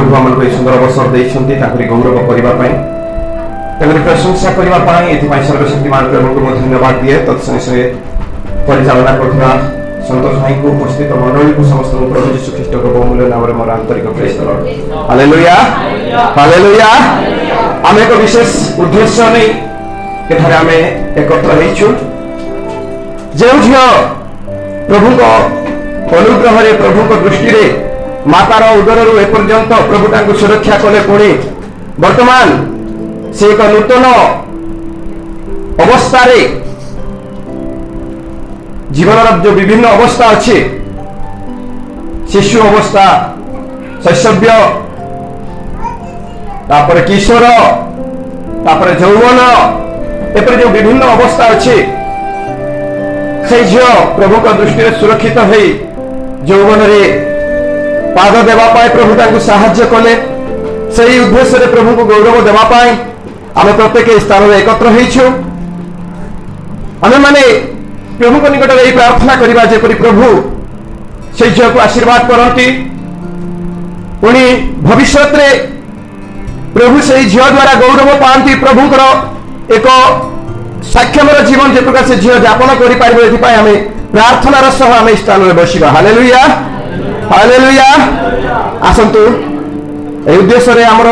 प्रभु आमको ये सुंदर अवसर देते गौरव करने प्रशंसा करने सर्वशक्तिमान प्रभु को धन्यवाद दिए। तत्संगे परिचालना करथिबा संतोष भाई को उपस्थित मंडली को समस्त प्रभु यीशु ख्रीष्ट को बहुमूल्य नाम रे मोर आंतरिक praise the lord. Hallelujah hallelujah. आमे एक विशेष उद्देश्य नै एठारे आमे एकत्र हेछु। जे झियो प्रभु को अनुग्रह रे प्रभु को दृष्टि रे मातार उदर रु एपर्यंत प्रभु तांको सुरक्षा कले पुणी वर्तमान से एक नूतन अवस्था रे जीवन जो विभिन्न अवस्था अच्छी शिशु अवस्था शैशव्य तापर किशोर तापर यौवन एपर जो विभिन्न अवस्था अच्छी से झील प्रभु का दृष्टि सुरक्षित है यौवन रे पाद देवाई प्रभु तांको साहाय्य कले से उद्देश्य प्रभु को गौरव देवाई आम प्रत्येक स्थान में एकत्र होइछु। आमे माने प्रभु को निकट में प्रार्थना करवा जेपरि प्रभु से झील को आशीर्वाद करती पुणी भविष्य प्रभु से झील द्वारा गौरव पाती प्रभुंकर एक साक्षम जीवन जे प्रकार से झील ज्ञापन कर प्रार्थनार सह आम स्थान में बसिबा। Hallelujah hallelujah. आसतु ए उद्देश्य आमर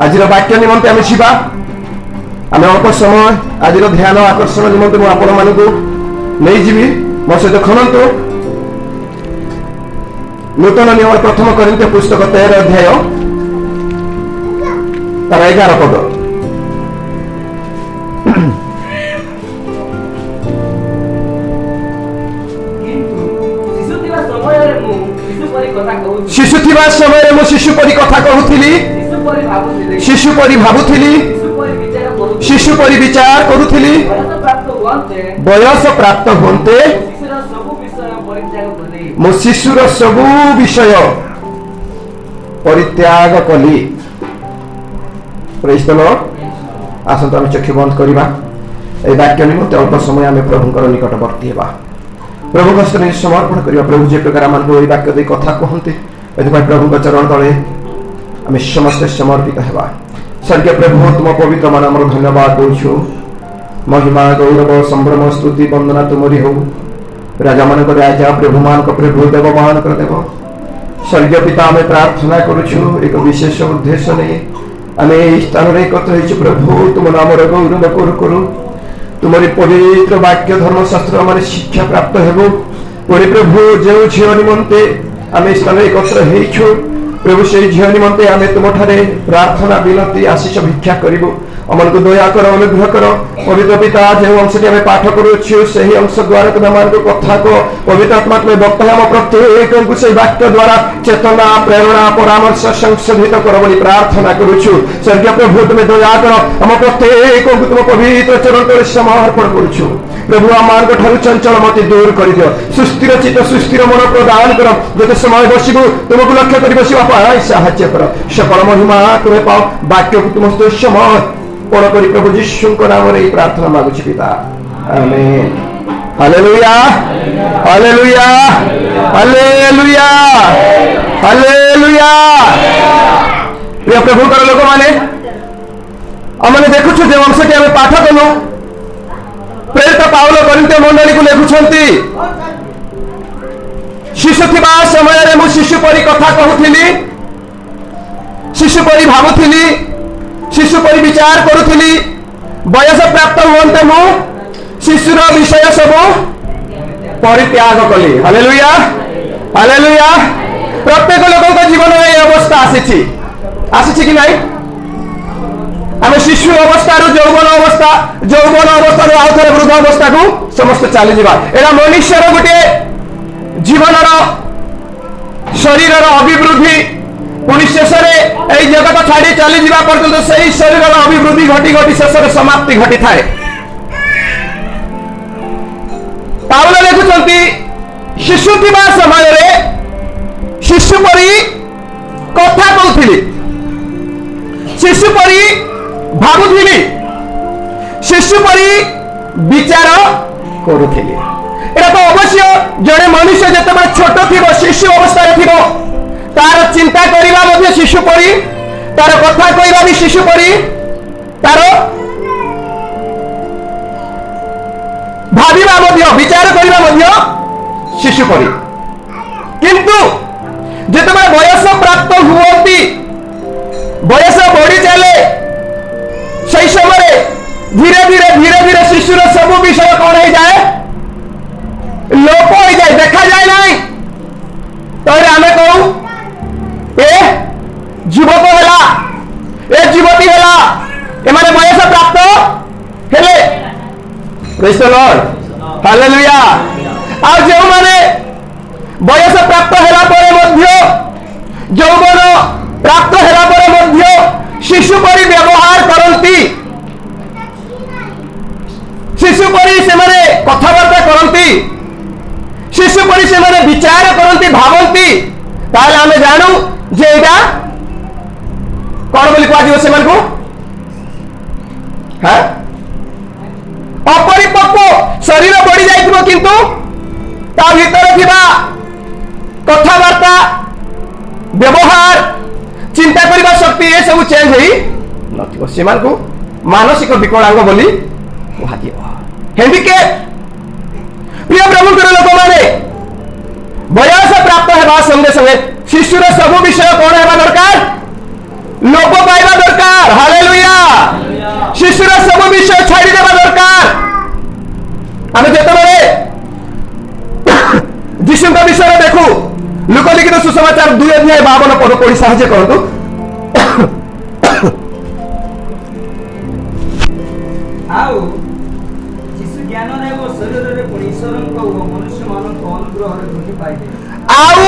आज वाक्य निमंते आम जीवा आम अल्प समय आज ध्यान आकर्षण निमंते मुझे आपण मानू नहीं जीवी मो सहित खणंतु नूतन नियम प्रथम कोरिन्थीय पुस्तक 13 अध्याय तार 11 पद। शिशु थिबा समय मु शिशु परी कथा कहूथिली शिशु परी भाबुथिली शिशु परी विचार करुथिली बयस प्राप्त होते मो शिशुर सबु विषय परित्याग कली। Praise the Lord. आसंत आम चक्षु बंद करवा ए वाक्य निमंते अल्प समय आम प्रभुंकर निकटवर्ती हेबा प्रभु हस्त समर्पण करवा। प्रभु जे प्रकार आम वाक्य दे कथा कहते प्रभु चरण तले आम समस्त समर्पित हेबा। स्वर्गीय प्रभु तुम पवित्र मान आम धन्यवाद दौछु। महिमा गौरव संभ्रम स्तुति वंदना तुमरी हो राजा मान राजा प्रभु मान प्रभु देव मान कर देव। स्वर्गीय पिता आम प्रार्थना करुछु एक विशेष उद्देश्य नहीं आम स्थान में एकत्र हो प्रभु तुम नाम गौरव करू करू तुमरी पवित्र वाक्य धर्मशास्त्र मान शिक्षा प्राप्त हेबो पुणी प्रभु जो झील निमंते आम स्थान में एकत्र हो प्रभु से झील निमंते आम तुम प्रार्थना विनती आशीष भिक्षा करूँ अमन को दया कर अनुग्रह कर। पवित्र पिता जो अंश आम पाठ करुच्छू से अंश द्वारा तुम मान कथा को पवित्र आत्मा में वक्ता आम प्रत्येक को से वाक्य द्वारा चेतना प्रेरणा परामर्श संशोधित कर बोली प्रार्थना करुच्छू। स्वर्गीय प्रभु तुम्हें दया कर आम प्रत्येक को तुम पवित्र चरण कर समर्पण करुच्छू। प्रभु आम ठार चंचल मत दूर कर दियो सुस्थिर चित्त सुस्थिर मन प्रदान कर जो समय बसबू तुमको लक्ष्य कर बसवा साहाय्य कर। सकल महिमा तुम्हें पाओ वाक्य को तुम समय पढ़ कर प्रभु यीशु नाम रे प्रार्थना मांगुछि पिता amen. Hallelujah hallelujah hallelujah hallelujah. प्रिय प्रभु कर लोक माने हमने देखुछु जे अंश के हम पाठ कलु प्रेरित पाउल कोरिन्थीय मंडली को लिखुछंती शिशु थिबा समय रे मु शिशु परी कथा कहूथिली शिशु परी भाबुथिली शिशु परी विचार करुथिली बयस प्राप्त होते मु शिशुर विषय सब परित्याग कली। Hallelujah hallelujah. प्रत्येक लोक जीवन में अवस्था आसी कि नहीं आम शिशु अवस्था यौवन अवस्था आउ थे वृद्ध अवस्था को समस्त चली जावा एटा मनुष्यर गोटे जीवन शरीर अभिवृद्धि पुणी शेष जगत छाड़ी चली जावा पर्यंत से शरीर अभिवृद्धि घटी घटी शेष समाप्ति घटी थाए। पाउल लिखुचंती शिशु थिबा समय रे शिशु परी कथा कहूथिली शिशु परी भाबुथिली शिशु परी विचार करुथिली। एटा तो अवश्य जड़े मनुष्य जते छोट थिबो शिशु अवस्था रे थिबो तार चिंता करिबा मध्ये शिशु परी, तार कथा कहवा भी शिशु परी, तार भाविबा मध्ये विचार करबा मध्ये शिशु परी। किंतु जेतबे बयस प्राप्त हुवती, बयस बढ़ी चले, सही समय धीरे धीरे धीरे धीरे शिशुर सब विषय कौन हो जाए, लोप हो जाए, देखा जाए नहीं। तो आम कहू ए युवक है, ए युवती है, एमाने बयस प्राप्त हेले। Praise the lord, hallelujah. आ जो माने बयस प्राप्त हेला परे मध्य, यौवन प्राप्त हेला परे मध्य शिशु परी व्यवहार करती, शिशु परी से माने कथबार्ता करती, शिशु परी से माने विचार करती, भावती, ताले आमे जानू जे एटा कौन बोली कहजिव से मन को, हां अपरिपक्व शरीर बढ़ी जाइथिबो, किंतु ता भीतर थिबा कथबार्ता, व्यवहार, चिंता करबा शक्ति ये सब चेंज होई नथिबो। से मन को मानसिक विकलांग बोली कहदियो, हैंडिकैप। प्रिय प्रभु के लोक माने बयस प्राप्त हेबा संगे संगे शिशुर सब विषय कौन हेबा दरकार, लोप पाइबा दरकार। हालेलुया। शिशुर सब विषय छाड़ी देबा दरकार। आमे जेतबेले यीशु का विषय देखू, लुक लिखित सुसमाचार 2 अध्याय 52 पढ़ी साहाय्य करतु। आउ जिसु ज्ञान रे वो शरीर रे पुनि ईश्वरन को वो मनुष्य मानन को अनुग्रह रे वृद्धि पाइबे। आउ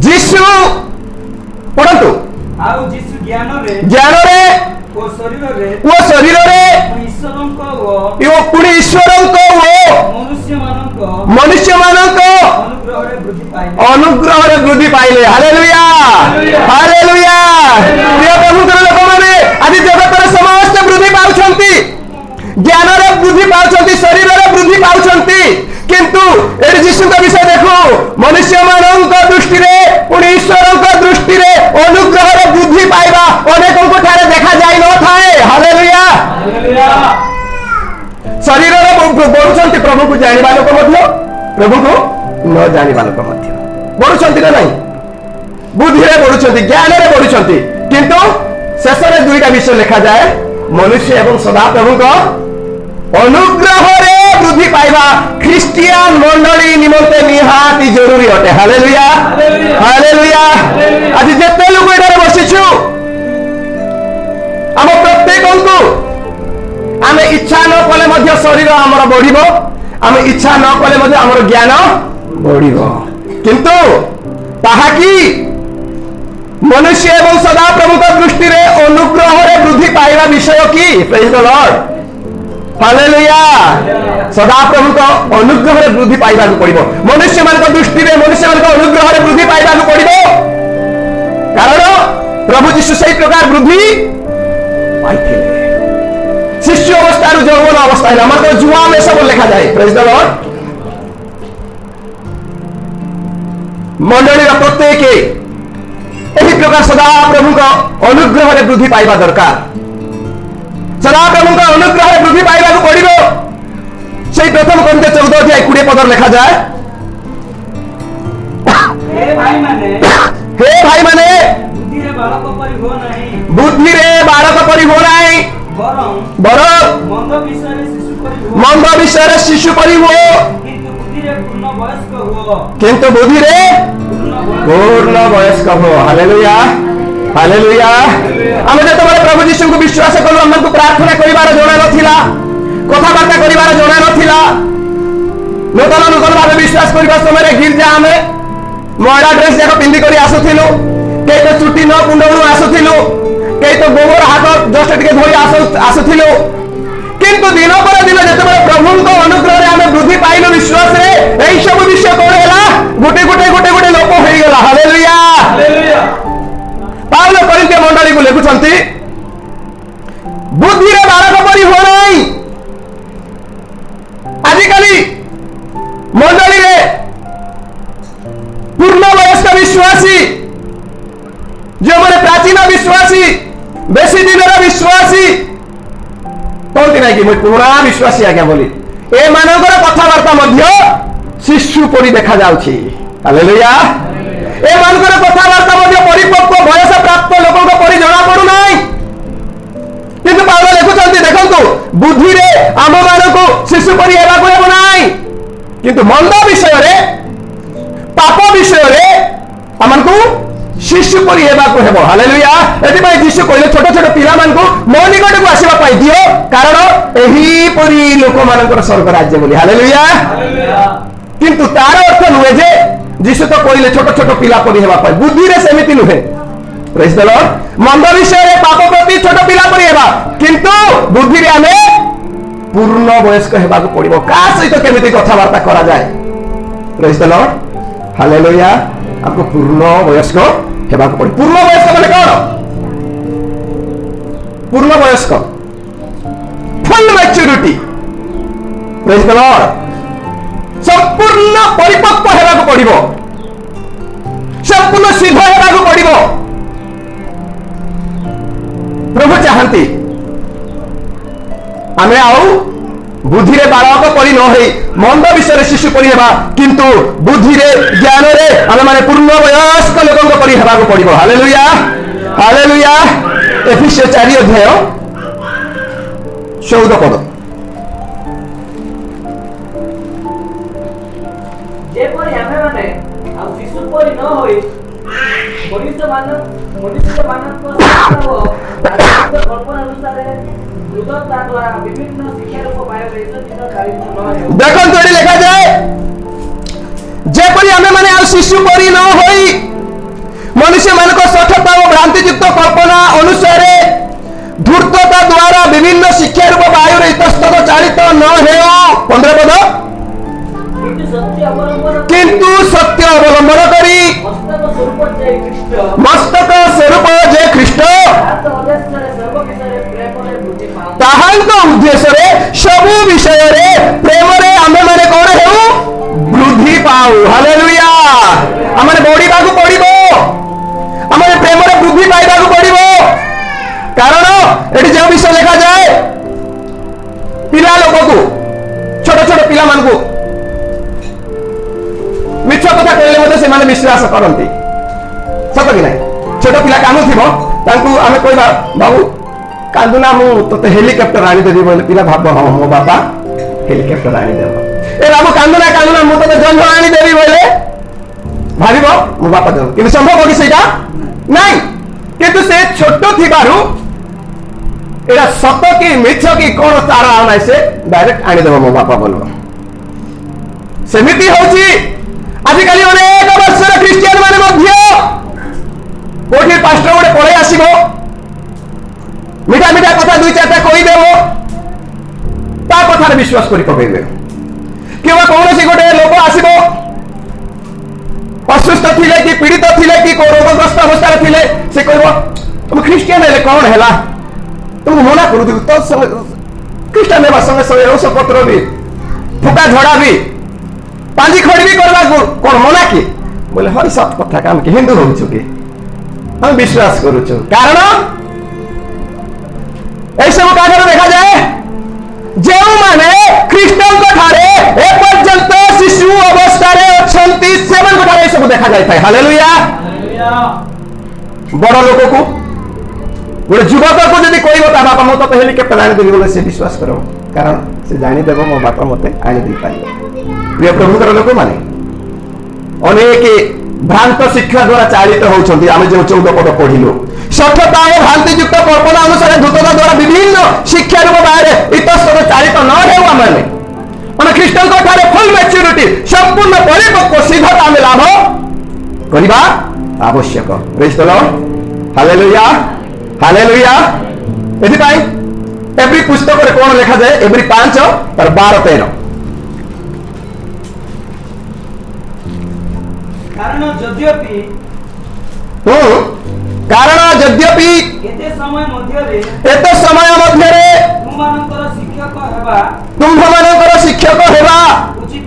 यीशु पढ़तु। आउ जिसु ज्ञान रे वो शरीर रे पुनि ईश्वरन को वो मनुष्य मानन को अनुग्रह रे वृद्धि पाइले। Hallelujah, hallelujah. प्रिय प्रभु के लोक माने आज जगत रे समस्त वृद्धि पाउछंती, ज्ञान रे वृद्धि पाउछंती, शरीर रे वृद्धि पाउछंती, किंतु एडी यीशु का विषय देखो, मनुष्य मानन को दृष्टि रे पुनि ईश्वर को दृष्टि रे अनुग्रह रे वृद्धि पाइबा अनेकों को ठारे देखा जाई न थाए। Hallelujah, hallelujah. शरीर रे बढ़ुछंती, प्रभु को जानिबा लोक मध्य, प्रभु को न जानिबा लोक मध्य बढ़ुछंती ना नहीं, बुद्धि रे बढ़ुछंती, ज्ञान रे बढ़ुछंती, किंतु शेष रे दुईटा विषय लिखा जाए, मनुष्य एवं सदा प्रभु को अनुग्रह रे वृद्धि पाइबा ख्रिस्टियान मंडली निमंते निहाती जरूरी अटे। Hallelujah, hallelujah. आज जेते लोक एठारे बसिछु, हम प्रत्येक को आमे इच्छा न कले मध्य शरीर हमर बढ़िबो, आमे इच्छा न कले मध्य हमर ज्ञान बढ़िबो, किंतु ताहा की मनुष्य एवं सदा प्रभु का दृष्टि रे अनुग्रह रे वृद्धि पाइबा विषय की। Praise the lord, hallelujah. सदा प्रभु को अनुग्रह रे वृद्धि पाइबा पड़िबो, मनुष्य मान को दृष्टि रे मनुष्य मान को अनुग्रह रे वृद्धि पाइबा पड़िबो, कारण प्रभु यीशु सही प्रकार वृद्धि पाइथिले। शिशु अवस्था रु यौवन अवस्था है, मतलब जुआन में सब लिखा जाए। Praise the Lord. मंडली प्रत्येक यही प्रकार सदा प्रभु का अनुग्रह रे वृद्धि पाइबा दरकार, सदा प्रभु का अनुग्रह रे वृद्धि पाइबा को पड़िबो। सेही प्रथम कोरिन्थ 14 अध्याय 20 पद लिखा जाए, हे भाई माने बुद्धि रे बालक परि हो नहीं, बुद्धि रे बालक परि हो नहीं, बरं मंद विषय शिशु परि हो, मंद विषय शिशु परि हो, किंतु बुद्धि रे पूर्ण वयस्क हो, किंतु बुद्धि रे पूर्ण वयस्क हो। Hallelujah, hallelujah. आमे जेतबेले प्रभु यीशु को विश्वास कलु, हमको प्रार्थना करिवार जणा नथिला, कथाबार्ता करिवार जणा नथिला, नूतन नूतन भावे विश्वास करिवा समय गिरजा आमे मोड़ा ड्रेस जाक पिंदी करी आसुथिलु, कई तो चुटी न कुंडलु आसुथिलु, कई तो गोबर हाथ जस्ट टिके धोई आसुथिलु, किंतु दिन पर दिन जेतबेले प्रभु को अनुग्रह रे आमे वृद्धि पाइलु विश्वास रे, एई सब विषय कोन हैला गोटे गोटे गोटे गोटे लोप होई गेला। Hallelujah, hallelujah. पाउल कोरिन्थ मंडली को लिखुछंती, बुद्धि रे बालक परि हो नाही। आजिकाली मंडली रे पूर्ण वयस्क विश्वासी विश्वासी कहती ना कि मुझे पूरा विश्वासी आज्ञा बोली ए मानकर कथबार्ता मध्य शिशु परी देखा जाउछि हालेलुया ए मानकर कथबार्ता मध्य परिपक्व बयस प्राप्त लोकों परी जणा पडु नाही किंतु पावल लिखुचंती देखंतु बुद्धि रे आम मानकु शिशु परी हेबाकु हेबो नाही किंतु मंद विषय रे पाप विषय रे हमनको शिशु परी हेबाकु हेबो हालेलुया एति भाई यीशु कहले छोट छोट पिला मानकु मो निकट को आसीबा पाई दियो कारण एही परी लोक मानकर स्वर्ग राज्य बोली हालेलुया किंतु तार अर्थ नुहे जे यीशु तो कहले छोट छोट पिला परी हेबा पाई बुद्धि रे सेमिति नुहे प्रेज द लॉर्ड मंद विषय रे पाप प्रति छोट पिला परी हेबा किंतु बुद्धि रे हमें पूर्ण वयस्क हेबाकु पड़िबो का सहित केमिति कथावार्ता करा जाय प्रेज द लॉर्ड हालेलुया आपको पूर्ण वयस्क हेबाकु पड़े पूर्ण वयस्क माने कौन पूर्ण वयस्क full maturity praise the Lord संपूर्ण परिपक्व हेबाकु पड़िबो संपूर्ण सिद्ध हेबाकु पड़िबो प्रभु चाहती आमे आउ बुद्धि रे बालक परि न होई मंद विषय शिशु परि हेबा किंतु बुद्धि रे ज्ञान रे आमे माने पूर्ण वयस्क लोकन परि हेबाकु पड़िबो हालेलुया हालेलुया एफिसियंस 4 अध्याय 14 पद जेपरि आमे माने आ शिशु परि न होई मनुष्य मानव को कल्पना अनुसार देखो तो लिखा जाए जेपरी आमे माने आ शिशु परी न होई मनुष्य मान को सठता और भ्रांति युक्त कल्पना अनुसार धूर्तता द्वारा विभिन्न शिक्षा रूप वायु इतस्तत चालित न हेओ 15 पद किंतु सत्य अवलंबन करी मस्तक स्वरूप जे ख्रीष्ट ताहांक उद्देश्य रे सबु विषय रे प्रेम रे आमे माने कोन हेउ वृद्धि पाऊ हालेलुया आमे बढीबा को पड़िबो आमे प्रेम रे वृद्धि पाइबा को पड़िबो कारण एठी जे विषय लिखा जाए पिला लोक को छोट छोट पिला मान को मिछ कथा कहले मते से माने विश्वास करंती सत कि नाही छोट पिला कानु थिबो तांकू आमे कहबा बाबू कांदुना मु तते हेलिकॉप्टर आनी देबी बोले पिला भाबो हां मो बापा हेलिकॉप्टर आनी देबो ए बाबू कांदुना मु तते जंग आनी देबी बोले भाबिबो मो बापा जंग कि संभव कि सेटा नाही किंतु से छोट थिबारु एरा सत कि मिछ कि कोन तारा आना से डायरेक्ट आनी देबो मो बापा बोलो सेमिति होची आजिकाली अनेक वर्षर ख्रिस्टियन माने मध्य कोठी पास्टर गोटे पळे आसीबो मिठा मिठा कथा दुई चारटा कहि देबो ता कथा रे विश्वास करि पकेबे केवा कोनोसी गोटे लोक आसीबो असुस्थ थिले कि पीड़ित थिले कि को रोगग्रस्त अवस्था रे थिले से कहबो तुम ख्रिस्टियन हेले कोन हैला तुम मना करू दि तो ख्रिस्टियन हेबा संगे संगे औषध पत्र भी फुका झड़ा भी पांजी खड़ी भी करबा कोन मना कि बोले हई सत कथा काम के हिंदू होउ छु कि हम विश्वास करू छु कारण ऐसे वो कागर देखा जाए जो माने ख्रीष्टन को ठारे ए पर्यंत शिशु अवस्था रे अछंती सेवन को ठारे सब देखा जाय थाए हालेलुया बड़ लोक को गोटे युवक को जदी कहबो ता बापा मो तो हेलिकॉप्टर आनी देबी बोले से विश्वास करो कारण से जानि देबो मो बापा मते आनी दे पारिबो प्रिय प्रभु कर लोक माने अनेक भ्रांत शिक्षा द्वारा चालित होउछंती आमे जो 14 पद पढिलो सठता और भ्रांति युक्त कल्पना अनुसार धूतता द्वारा विभिन्न शिक्षा रूप बाहर इतस्तत चालित न हेउ माने ख्रीष्टन को ठारे फुल मैच्योरिटी संपूर्ण परिपक्व सिद्धता आमे लाभ करिबा आवश्यक praise the lord hallelujah hallelujah एथि पाई एवरी पुस्तक रे कोन लिखा जाए एवरी 5 पर 12 13 कारण यद्यपि यद्यपि एते समय मध्यरे तुम मानकर शिक्षक हेबा उचित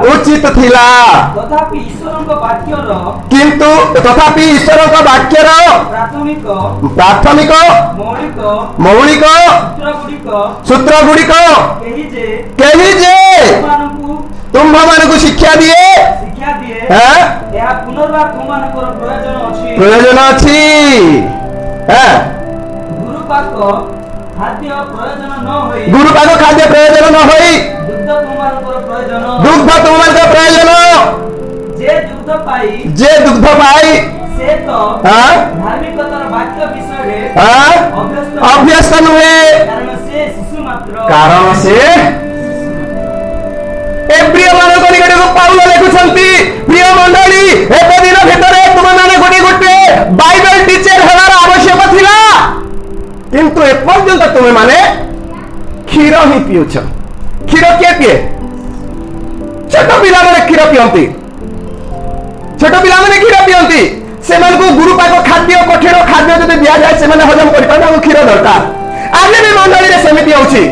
उचित थिला तथापि ईश्वरଙ୍କ ବାକ୍ୟର किंतु तथापि ईश्वर वाक्यर ପ୍ରାଥମିକ प्राथमिक मौलिक सूत्र गुड़िक କେହି ଯେ कही जे ତୁମମାନଙ୍କୁ तुम्भ ମାନଙ୍କୁ ଶିକ୍ଷା ଦିଏ ଶିକ୍ଷା ଦିଏ हाँ? ଏହା ପୁନର୍ବାର ତୁମମାନଙ୍କର ପ୍ରୟୋଜନ ଅଛି प्रयोजन अच्छी हाँ? ଗୁରୁପାକ ଖାଦ୍ୟ ପ୍ରୟୋଜନ ନ ହୋଇ गुरुपाक खाद्य प्रयोजन न होई ଦୁଗ୍ଧ ତୁମମାନଙ୍କର ପ୍ରୟୋଜନ दुग्ध तुमମାନଙ୍କ प्रयोजन ଯେ ଦୁଗ୍ଧ ପାଇ जे दुग्ध पाई ସେ ତ हाँ? ଧାର୍ମିକତାର ବାକ୍ୟ ବିଷୟରେ हाँ? अभ्यस्त नुहे କାରଣ ସେ ଶିଶୁ ମାତ୍ର कारण से ए प्रिय ମାନଙ୍କ ନିକଟକୁ ପାଉଲ ଲେଖୁଛନ୍ତି ପ୍ରିୟ ମଣ୍ଡଳୀ ଏକ ଦିନ ଭିତରେ ତୁମମାନେ ଗୋଟେ ବାଇବେଲ ଟିଚର ହେବାର ଆବଶ୍ୟକ ଥିଲା କିନ୍ତୁ ଏପର୍ଯ୍ୟନ୍ତ ତୁମେମାନେ କ୍ଷୀର ହିଁ ପିଉଛ କ୍ଷୀର କିଏ ପିଏ ଛୋଟ ପିଲାମାନେ କ୍ଷୀର ପିଅନ୍ତି ଛୋଟ ପିଲାମାନେ କ୍ଷୀର ପିଅନ୍ତି ସେମାନଙ୍କୁ ଗୁରୁପାକ ଖାଦ୍ୟ କଠିନ ଖାଦ୍ୟ ଯଦି ଦିଆଯାଏ ସେମାନେ ହଜମ କରିପାରନ୍ତି ତାଙ୍କୁ କ୍ଷୀର ଦରକାର ଆଜି ବି ମଣ୍ଡଳୀରେ ସେମିତି ହଉଛି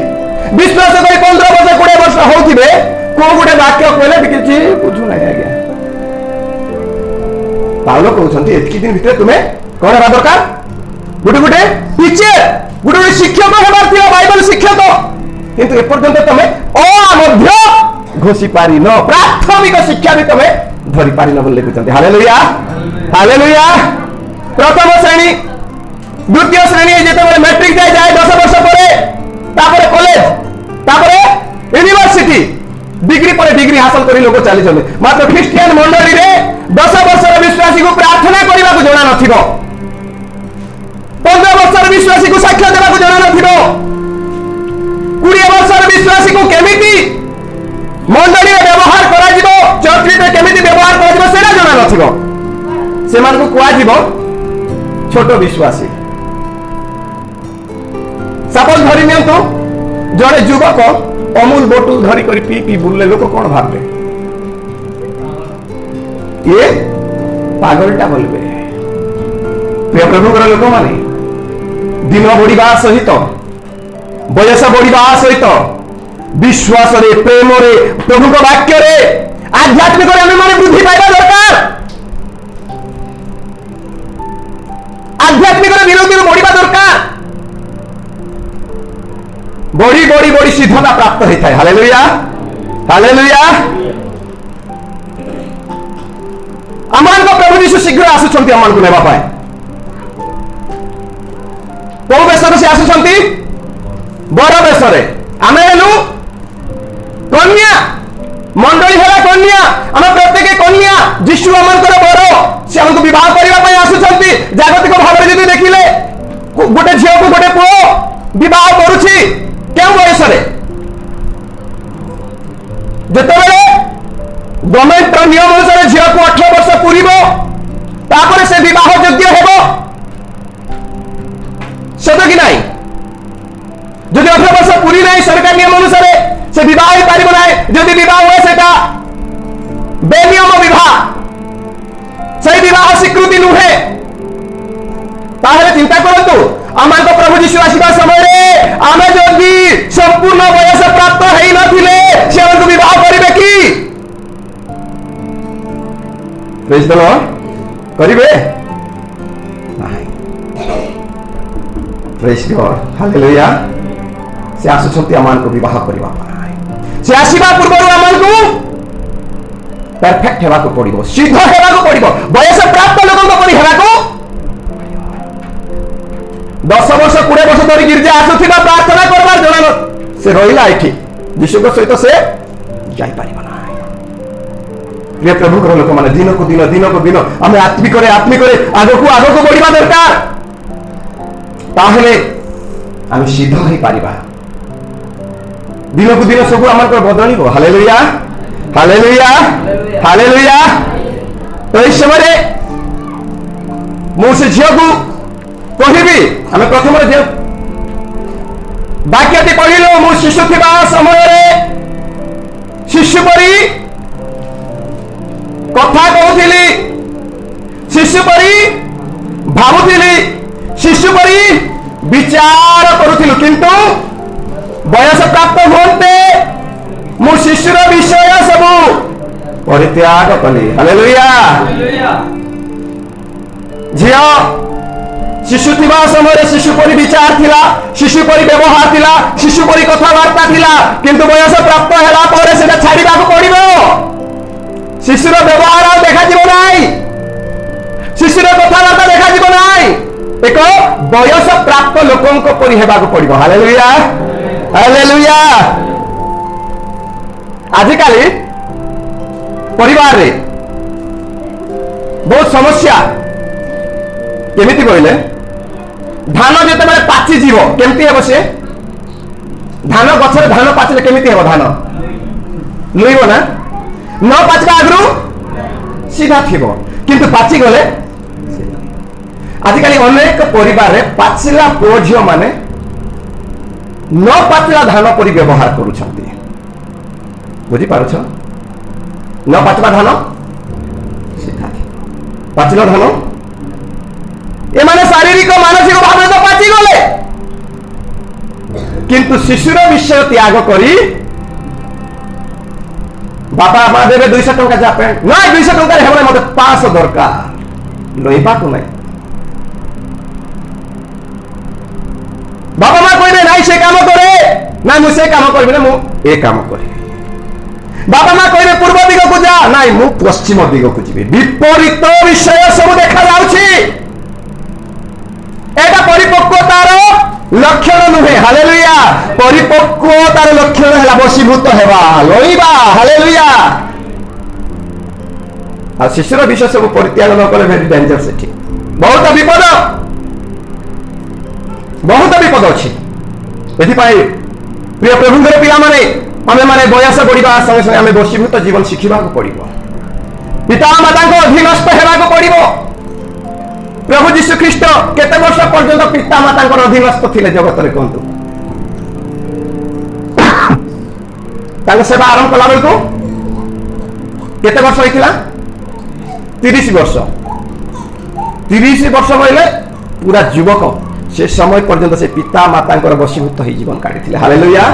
ବିଶ୍ୱାସ କରି 15 ବର୍ଷ 20 ବର୍ଷ ହଉଥିବେ କୋଉ ଗୋଟେ ବାକ୍ୟ କହିଲେ ବି କିଛି ବୁଝୁନାହିଁ ଆଜ୍ଞା ପାଉଲ କହୁଛନ୍ତି ଏତିକି ଦିନ ଭିତରେ ତୁମେ କଣ ହେବା ଦରକାର ଗୋଟେ ଟିଚର ଗୋଟେ ଶିକ୍ଷକ ହେବାର ଥିଲା ବାଇବେଲ ଶିକ୍ଷକ କିନ୍ତୁ ଏପର୍ଯ୍ୟନ୍ତ ତମେ ମଧ୍ୟ ଘୋଷି ପାରିନ ପ୍ରାଥମିକ ଶିକ୍ଷା ବି ତମେ ଧରି ପାରିନ ବୋଲି ଲେଖୁଛନ୍ତି ହାଲେଲୁୟା ହାଲେଲୁୟା ପ୍ରଥମ ଶ୍ରେଣୀ ଦ୍ୱିତୀୟ ଶ୍ରେଣୀ ଯେତେବେଳେ ମ୍ୟାଟ୍ରିକ ଯାଏ 10 ବର୍ଷ ପରେ ତାପରେ କଲେଜ ତାପରେ यूनिवर्सिटी डिग्री पर डिग्री हासिल करी लोग चली मात्र ख्रिस्टियन मंडली रे 10 वर्षर विश्वासी को प्रार्थना करने को जना नथिबो 15 वर्षर विश्वासी को साक्ष्य देवा को जना नथिबो 20 वर्षर विश्वासी को केमिति मंडली रे व्यवहार करा जिवो चर्च रे केमिति व्यवहार करा जिवो सेना जना नथिबो सेमान को कुआ जिवो छोटो विश्वासी सपोज धरि नियंतु जड़े युवक अमूल बोतल धरी कर पी पी बुलले लोक कौन भावे ये पागलटा बोलबे प्रिय प्रभु लोक माने दिन बढ़िबा सहित बयस बढ़िबा सहित विश्वास रे प्रेम रे प्रभु वाक्य रे आध्यात्मिक रे हम माने वृद्धि पाइबा दरकार आध्यात्मिक रे धीरे धीरे बढ़िबा दरकार बड़ी बड़ी बड़ी सिद्धता प्राप्त होता है हालेलुया हालेलुया आमान को प्रभु यीशु शीघ्र आसुछंती आमान को नेबा पाए कोन बेसरे से आसुछंती बड़ बेसरे आमे हेलु कन्या मंडली हेला कन्या हम प्रत्येक कन्या यीशु आमान को बड़ से हमको विवाह करबा पाए आसुछंती जागतिक भाव रे यदि देखिले गोटे झियो को गोटे पुओ विवाह करूची क्या बयस जितेबाला गवर्नमेंट नियम अनुसार झील को 18 वर्ष पूरी से विवाह योग्य हो सत कि नहीं जदि 18 वर्ष पूरी नहीं सरकार नियम अनुसार से विवाह हो पार ना जदि विवाह हुए से बेनियम विवाह से विवाह स्वीकृति नुहे चिंता करतु आम प्रभु यीशु आसवा समय आम जदि संपूर्ण बयस प्राप्त हो नथिले से विवाह करिवे कि प्रेज द लॉर्ड करिवे नहीं प्रेज गॉड हालेलुया से आसुछंती आमान को विवाह करबा से आसीबा पूर्व आमान को परफेक्ट हेबा को पड़िबो सिद्ध हेबा को पड़िबो बयस प्राप्त लोगन को परि हेबा को 10 वर्ष 20 वर्ष धरी गिरजा आसुथिबा प्रार्थना करबार जणा से रहिला एठी यीशु को सहित से जाई परिबा ना प्रिय प्रभु को लोक माने दिन को दिन हमें आत्मिक आगो को बढ़िबा दरकार ताहले हम सिद्ध होई परिबा दिन को दिन सब आमर बदलिबो हालेलुया हालेलुया हालेलुया तो इस समय मु से झियो को कहिबी आम प्रथम वाक्यटी पढ़िलु मु शिशु थिबा समय शिशु परी कथा कहूली शिशु परी भावुली शिशु परी विचार करुथिलु किंतु बयस प्राप्त होते मु शिशुर विषय सबू परित्याग कली हालेलुया हालेलुया झियो शिशु थिबा समय शिशु परि विचार थिला शिशु परि व्यवहार थिला शिशु परि कथावार्ता थिला किंतु बयस प्राप्त हैला परे सेटा छाडिबा को पड़िबो शिशुर व्यवहार आ देखा जीव नाही शिशुर कथावार्ता देखा जीव नाही एक बयस प्राप्त लोकों को परि हेबा को पड़िबो हालेलुया हालेलुया आजिकाली परिवार रे बहुत समस्या केमिति कहले धान जते बेले पाची जीव केमिति हेबो से धान गछरे धान पाचिले केमिति हेबो धान नुइबो ना न पाचका आगरू सीधा थिबो किंतु पाची गले आजिकाली अनेक परिवार रे पाचिला पुओ झियो माने न पाचिला धान परि व्यवहार करूछंती बुझी पारुछ न पाचका धान सीधा थिबो पाचिला धान ए माने शारीरिक मानसिक भाव तो पाची गले किंतु शिशुर विषय त्याग करी बापा माँ देवे 200 टंका जापे ना 200 टंका हेबले मते 500 दरकार लइबा को नहीं बापा माँ कहबे नाही से काम करे ना मु से काम करबे ना मु ए काम करी बापा माँ कहबे पूर्व दिग को जा नाही मु पश्चिम दिग को जीबे विपरीत विषय सब देखा जाउछि एटा परिपक्वतार लक्षण नुहे हालेलुया परिपक्वतार लक्षण है बशीभूत हेबा लइबा हालेलुया आ शिशुर विषय सब परित्याग न कले वेरी डेंजर सेठी बहुत विपद अछि एथि पाई प्रिय प्रभुंकर पिला माने आमे माने बयस बढ़िबा संगे संगे आमे बशीभूत जीवन शिखिबा को पड़िबो पिता माता को अधीनस्थ हेबा को पड़िबो प्रभु जीशु ख्रीष्ट केते वर्ष पर्यंत पिता माता अधीनस्थ थिले जगत रे कहतु तांको सेवा आरंभ कला बेलको केते वर्ष होइतिला 30 वर्ष 30 वर्ष बोले पूरा युवक से समय पर्यंत से पिता माता वशीभूत हो जीवन काढ़ी हालेलुया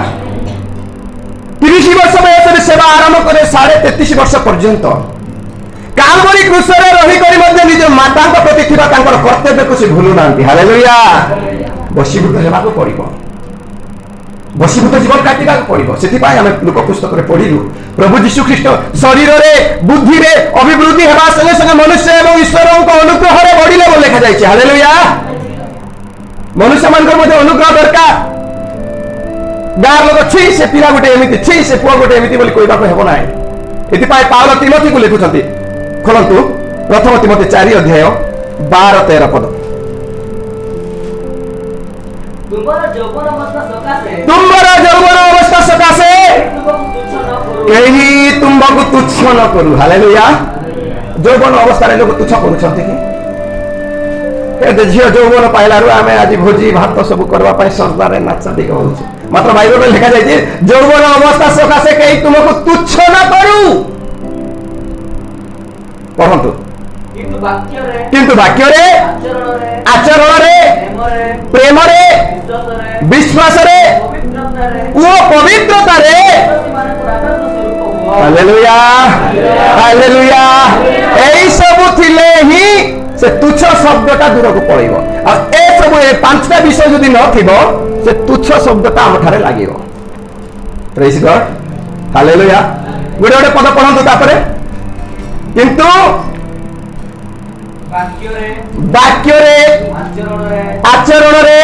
30 वर्ष बयस सेवा आरंभ करे 33.5 वर्ष पर्यंत कालवरी क्रूसरे रही करी मध्य निज माता प्रति थिबा तांकर कर्तव्य को से भूलु नांती हालेलुया वशीभूत हेबा को पड़िबो वशीभूत जीवन काटिबा को पड़िबो सेति पाई हम लोक पुस्तक रे पढिलु प्रभु यीशु ख्रीष्ट शरीर रे बुद्धि रे अभिवृद्धि हेबा संगे संगे मनुष्य एवं ईश्वर को अनुग्रह रे बढ़िले बोल लिखा जायछि हालेलुया मनुष्य मान को मध्य अनुग्रह दरकार गार लोक छी से पिला गुटे एमिति छी से पुआ गुटे एमिति बोली कहबा को हेबो नाही एति पाई पावल तिमोथी को लिखुछंती खोलंतु प्रथम तिमोथी 4 अध्याय 12-13 पद तुम्हारा यौवन अवस्था सकाशे केही तुमको तुच्छ न करू हालेलुया यौवन अवस्था रे लोग तुच्छ करूछंती कि ए झियो यौवन पाइलारु आमे आज भोजी भात सब करबा पई संसार नाचा दिग होछ मात्र बाइबल में लिखा जाय यौवन अवस्था सकाशे केही तुमको तुच्छ न करू पढ़ंतु किंतु वाक्य रे आचरण रे प्रेम रे विश्वास रे वो पवित्रता रे हालेलुया हालेलुया एई सब थिले ही से तुच्छ शब्दटा दूर को पळिबो आ ए सब ए पांचटा विषय जदि न थिबो से तुच्छ शब्दटा हम ठारे लागिबो प्रेज गॉड हालेलुया गोटे गोटे पद पढ़ंतु तापरे किंतु वाक्य रे आचरण रे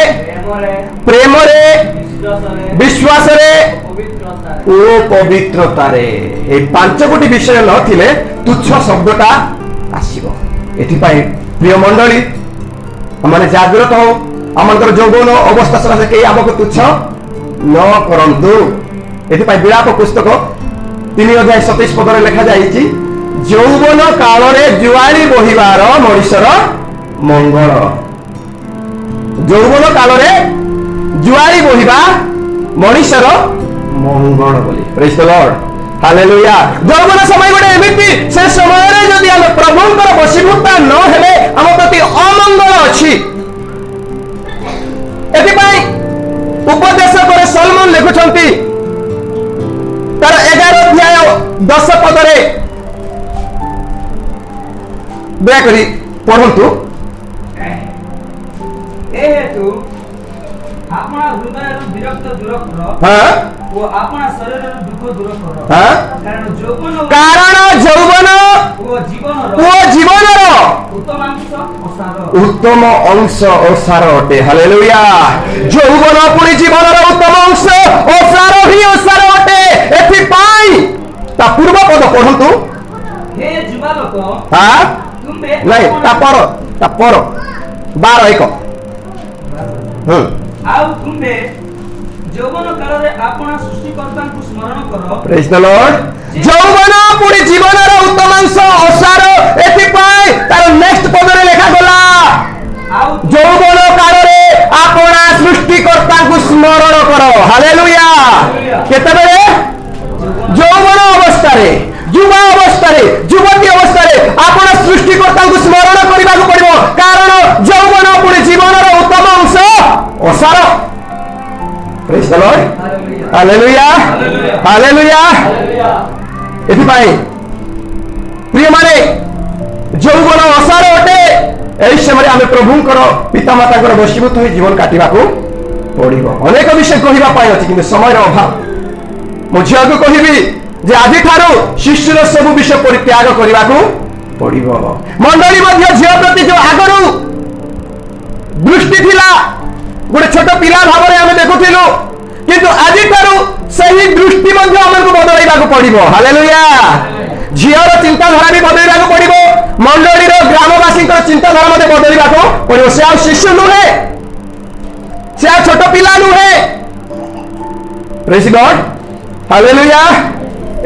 प्रेम रे विश्वास रे ओ पवित्रता रे ए पांच गोटी विषय न थिले तुच्छ शब्दटा आसीबो एथि पाई प्रिय मंडली हमने जागृत हो हमनकर यौवन अवस्था सकाशे के आबको तुच्छ न करंतु एथि पाई विलाप पुस्तक 3 अध्याय 27 पद रे लिखा जाईची यौवन काल रे जुआली बहिबार मनुष्यर मंगल यौवन काल रे जुआली बहिबा मनुष्यर मंगल बोली प्रेज द लॉर्ड हालेलुया यौवन समय गोटे एमिति से समय रे जदि हम प्रभुंकर वशीभूता न हेले हम प्रति अमंगल अछि एथि पई उपदेश करे सलमन लिखुछंती तार 11 अध्याय 10 पद रे ଦୟାକରି ପଢ଼ନ୍ତୁ। ଏ ହେତୁ अपना हृदय विरक्त दूर कर हाँ वो अपना शरीर दुख दूर कर हाँ कारण यौवन वो जीवन उत्तम अंश और सार अटे। हालेलुया। यौवन पुणी जीवन उत्तम अंश और सार ही सार अटे। एथिपाई ता पूर्व पद पढ़ंतु। हे जुबालक हाँ तुमे नहीं ता पर 12:1 आउ तुमे यौवन काल रे अपना सृष्टिकर्ता को स्मरण करो। Praise the Lord. यौवन पुणी जीवन उत्तम अंश और सार एथिपाई तार नेक्स्ट पद रे लिखा गला आउ यौवन काल रे अपना सृष्टिकर्ता को स्मरण करो। हालेलुया। केतेबेले यौवन अवस्था रे युवा अवस्था रे युवती अवस्था रे अपना सृष्टिकर्ता को स्मरण करबा को पड़िबो कारण यौवन पुणी जीवन उत्तम अंश और सार। Praise the lord. Hallelujah hallelujah. एथिपाई प्रिय माने यौवन असार अटे। एही समय आमे प्रभुंकर पितामाता वशीभूत होई जीवन काटिबा को पड़िबो। अनेक विषय कहिबा पाई अछि किंतु समय अभाव। मो झिया को कहिबी जे आदि ठारो शिष्यर सब विषय परित्याग करबा को पड़िबो। मंडली मध्य झिया प्रति जो आगरु दृष्टि थिला गोटे छोट पिला भाव में आम देखुलु किंतु आज सही दृष्टि आमको बदलैवा पड़ो। हालेलुया। झीर चिंताधारा भी बदलैवा पड़ो। मंडली ग्रामवासी चिंताधारा मत बदलैवा पड़ो। से आ शिशु नुहे से आ छोट पिला नुहे। Praise God. हालेलुया।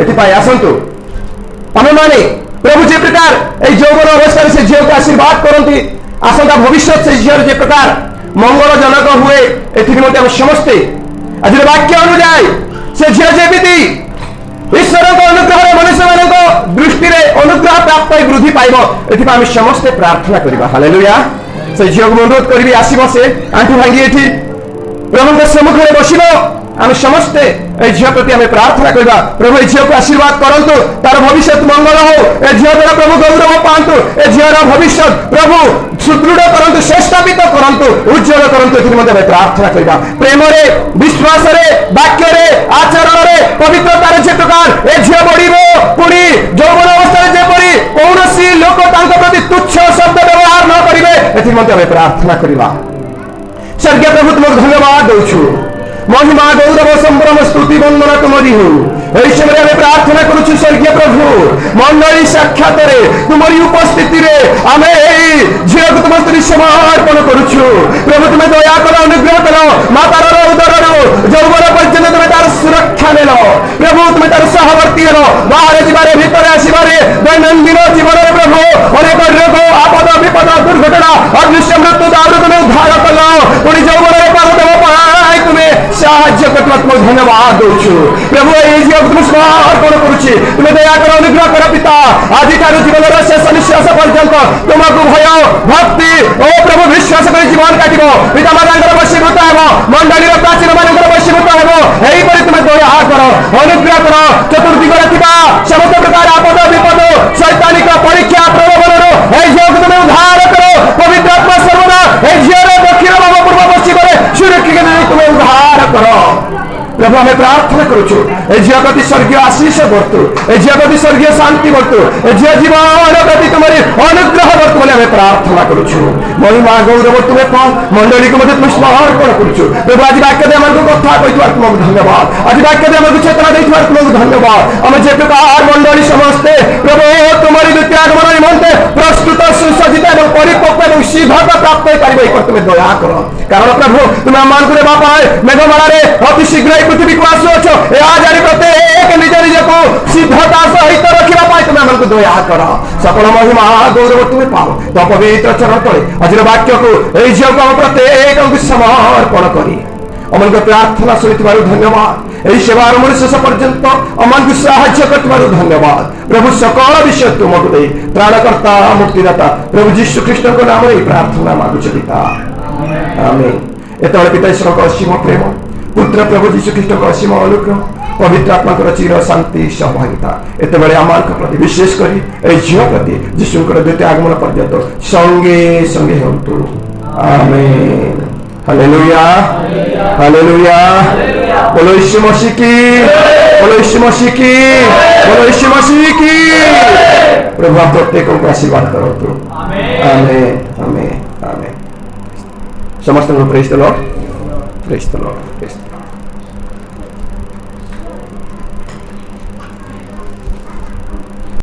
एथिपाई आसंतु आमे माने प्रभु जे प्रकार ए यौवन अवस्था से झील को आशीर्वाद करती आसंता भविष्य से झील जे प्रकार मंगलजनक हुए एमते आम समस्ते आज वाक्य अनुजाई से झील जेमिति ईश्वर अनुग्रह मनुष्य मान दृष्टि अनुग्रह प्राप्त वृद्धि पाइब एथि आम समस्ते प्रार्थना करबा। हालेलुया। से झील को अनुरोध करी आसब से आंठू भांगी एठी प्रभु सम्मुख में बसब। आम समस्ते झील प्रति आम प्रार्थना करबा। प्रभु झील को आशीर्वाद करंतु तार भविष्य मंगल हो। ए झील द्वारा प्रभु गौरव पांतु। ए झील भविष्य प्रभु सुदृढ़ करंतु स्थापित करंतु उज्जवल करंतु एथि मते प्रार्थना करबा। प्रेम रे विश्वास रे वाक्य रे आचरण रे पवित्रता रे जे प्रकार ए झील बढ़िबो पुणी यौवन अवस्था रे जे परि कोनोसी लोक तांको प्रति तुच्छ शब्द व्यवहार न करिवे एथि मते प्रार्थना करबा। स्वर्गीय प्रभु तुमको धन्यवाद दउछु। महिमा गौरव संभ्रम स्तुति वंदना तुमरी हो। एही समय आमे प्रार्थना करूछु स्वर्गीय प्रभु मंडली साक्षात रे तुमरी उपस्थिति रे आमे एही झील को तुम स्तुति समर्पण करूछु। प्रभु तुम दया करो अनुग्रह करो मातार उदर यौवन पर्यंत तुम तार सुरक्षा नेलो। प्रभु तुम तार सहवर्ती हेलो बाहर जीवारे भीतर आसीबारे दैनंदिन जीवन रे प्रभु अनेक रोग आपद विपद दुर्घटना अदृश्य मृत्यु दारू तुम उद्धार कलो पुणी यौवन रे पादव पाई तुम साहाय्य करतु। तुमको धन्यवाद दउछु प्रभु। ए जीवन तुम समर्पण करूछि। तुम दया करो अनुग्रह कर पिता आदि ठारू जीवन रे शेष निश्वास पर्यंत तुमको भय भक्ति ओ प्रभु विश्वास कर जीवन काटिबो। पिता मातांकर वशीभूत हेबो मंडली प्राचीन मानकर वशीभूत हेबो। एही परि तुम दया करो अनुग्रह करो। चतुर्दिग रे थिबा समस्त प्रकार आपद विपद शैतानिक परीक्षा प्रलोभन ए जीवन तुम उद्धार करो। पवित्र आत्मा सर्वदा ए जीवन दक्षिण भाग पूर्व पश्चिम रे सुरक्षित तुम उद्धार करो। प्रभु हमें प्रार्थना करूछु ए झिया प्रति स्वर्गीय आशीष बर्तु ए झिया प्रति स्वर्गीय शांति बर्तु ए झिया जीवन प्रति तुम्हारी अनुग्रह बर्तु बोले हमें प्रार्थना करूछु। महिमा गौरव तुमे पाओ मंडली को मते तुम समर्पण करूछु। प्रभु आज वाक्य दे हमको कथा कहितवार तुमको धन्यवाद। आज वाक्य दे हमको चेतना देइतवार तुमको धन्यवाद। हम जे प्रकार मंडली समस्ते प्रभु तुम्हारी द्वितीय आगमन निमंते प्रस्तुत सुसज्जित एवं परिपक्व एवं शीघ्रता प्राप्त करिबै पर तुमे दया करो। कारण प्रभु तुमे मान को बापा मेघमाला रे अति शीघ्र पृथ्वी को आसुअछ ए आज प्रत्येक निज निज को सिद्धता सहित रखिबा पाई तुमे हमको दया कर। सकल महिमा गौरव तुमे पाओ तो पवित्र चरण तले आज वाक्य को ए झियो को प्रत्येक को समर्पण करी अमन को प्रार्थना सुनिथिबारु धन्यवाद। एही सेवार मन शेष पर्यंत अमन को सहाय्य करथिबारु धन्यवाद। प्रभु सकल विषय तुमको दे त्राणकर्ता मुक्तिदाता प्रभु यीशु ख्रीष्ट को नाम रे प्रार्थना मागुछु पिता आमेन। एतळे पिता ईश्वर को असीम प्रेम पुत्र प्रभु यीशु ख्रीष्ट को असीम अनुग्रह पवित्र आत्मा चिर शांति सहभागिता एत बड़े आम प्रति विशेषकर झील प्रति जीशुकर द्वितीय आगमन पर्यंत संगे संगे हूँ आमेन हालेलुया हालेलुया बोलो यीशु मसीह की बोलो यीशु मसीह की बोलो यीशु मसीह की प्रभु आप प्रत्येक को आशीर्वाद करो तो आमेन आमेन आमेन समस्त praise the Lord praise the Lord.